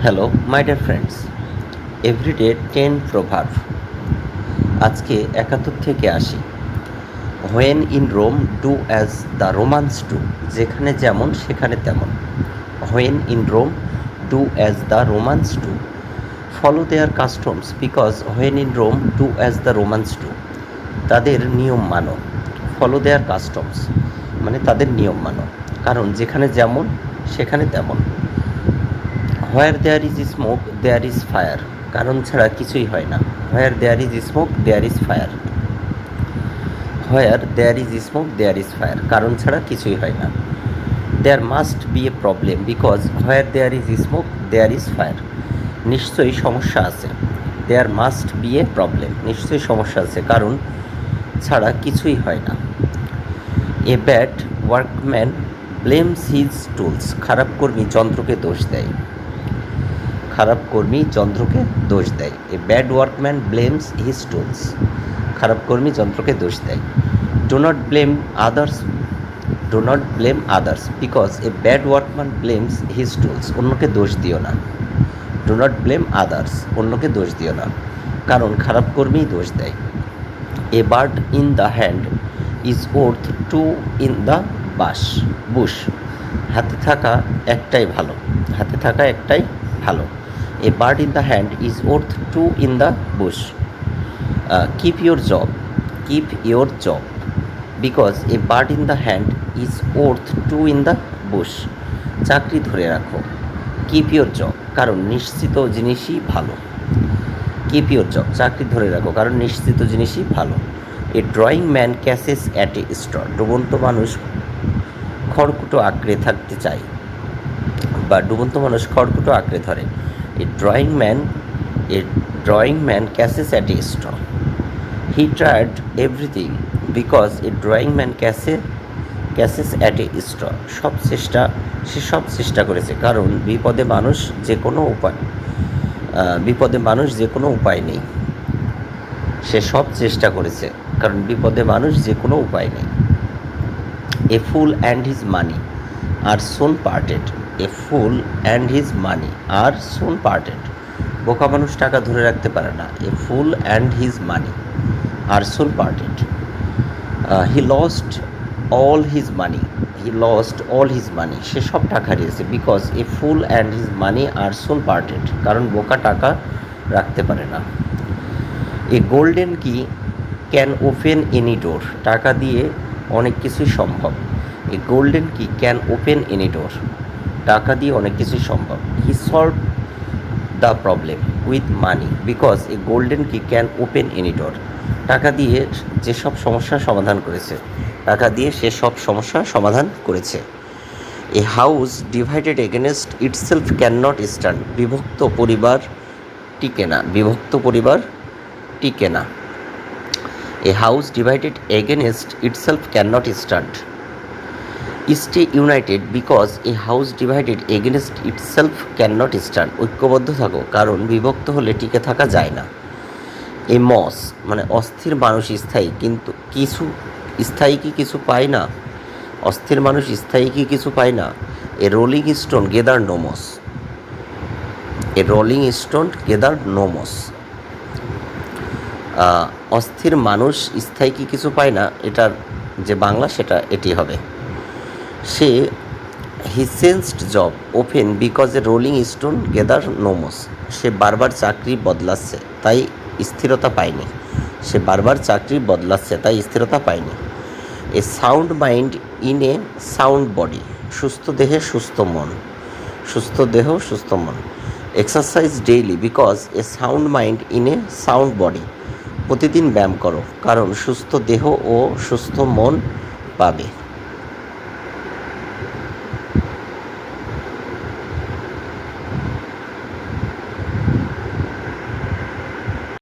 Hello my dear friends, everyday 10 প্রভাব। আজকে 71 থেকে 80। When in Rome do as the Romans do, যেখানে যেমন সেখানে তেমন। When in Rome do as the Romans do, follow their customs because when in Rome do as the Romans do, তাদের নিয়ম মানো। ফলো দেয়ার কাস্টমস মানে তাদের নিয়ম মানো, কারণ যেখানে যেমন সেখানে তেমন। Where there is smoke there is fire, কারণ ছাড়া কিছুই হয় না। Where there is smoke there is fire. Where there is smoke there is fire, কারণ ছাড়া কিছুই হয় না। There must be a problem because where there is smoke there is fire, নিশ্চয়ই সমস্যা আছে। There must be a problem, নিশ্চয়ই সমস্যা আছে, কারণ ছাড়া কিছুই হয় না। A bad workman blames his tools, খারাপ কর্মী যন্ত্রকে দোষ দেয়। খারাপ কর্মী যন্ত্রকে দোষ দেয়। A bad workman blames his tools, খারাপ কর্মী যন্ত্রকে দোষ দেয়। Do not blame others, do not blame others because a bad workman blames his tools, অন্যকে দোষ দিও না। ডো নট ব্লেম আদার্স, অন্যকে দোষ দিও না, কারণ খারাপ কর্মীই দোষ দেয়। A bird in the hand is worth two in the bush, হাতে থাকা একটাই ভালো, হাতে থাকা একটাই ভালো। A bird in the hand is worth two in the bush. Keep your job, keep your job because a bird in the hand is worth two in the bush, চাকরি ধরে রাখো। কিপ ইয়োর জব, কারণ নিশ্চিত জিনিসই ভালো। Keep your job, চাকরি ধরে রাখো, কারণ নিশ্চিত জিনিসই ভালো। A drowning man catches at a straw, ডুবন্ত মানুষ খড়কুটো আঁকড়ে থাকতে চায়, বা ডুবন্ত মানুষ খড়কুটো আঁকড়ে ধরে। A drowning man catches at a straw. He tried everything because a drowning man catches at a straw, সে সব চেষ্টা করেছে, কারণ বিপদে মানুষ যে কোনো উপায় নেই। সে সব চেষ্টা করেছে, কারণ বিপদে মানুষ যে কোনো উপায় নেই। A fool and his money are soon parted, a fool and his money are soon parted, বোকা মানুষ টাকা ধরে রাখতে পারে না। A fool and his money are soon parted. He lost all his money, সে সব টাকা হারিয়েছে। Because a fool and his money are soon parted, কারণ বোকা টাকা রাখতে পারে না। A golden key can open any door, টাকা দিয়ে অনেক কিছুই সম্ভব। এ golden key can open any door, টাকা দিয়ে অনেক কিছুই সম্ভব। হি solve the problem with money because A golden key can open any door, টাকা দিয়ে যেসব সমস্যার সমাধান করেছে, টাকা দিয়ে সে সব সমস্যার সমাধান করেছে। A house divided against itself can not stand, বিভক্ত পরিবার টিকে না। A house divided against itself can not stand. Stay United because a house divided against itself can not stand, ঐক্যবদ্ধ থাকো, কারণ বিভক্ত হলে টিকে থাকা যায় না। এ মস মানে অস্থির মানুষ স্থায়ী, কিন্তু কিছু পায় না। অস্থির মানুষ স্থায়ী কিছু পায় না। এ রোলিং স্টোন গেদার নোমস, অস্থির মানুষ স্থায়ী কিছু পায় না, এটার যে বাংলা এটি হবে। সে he changed job often because a rolling stone gather no moss, সে বারবার চাকরি বদলাচ্ছে তাই স্থিরতা পায়নি। A sound mind in a sound body, সুস্থ দেহ সুস্থ মন। Exercise daily because a sound mind in a sound body, প্রতিদিন ব্যায়াম করো, কারণ সুস্থ দেহ ও সুস্থ মন পাবে।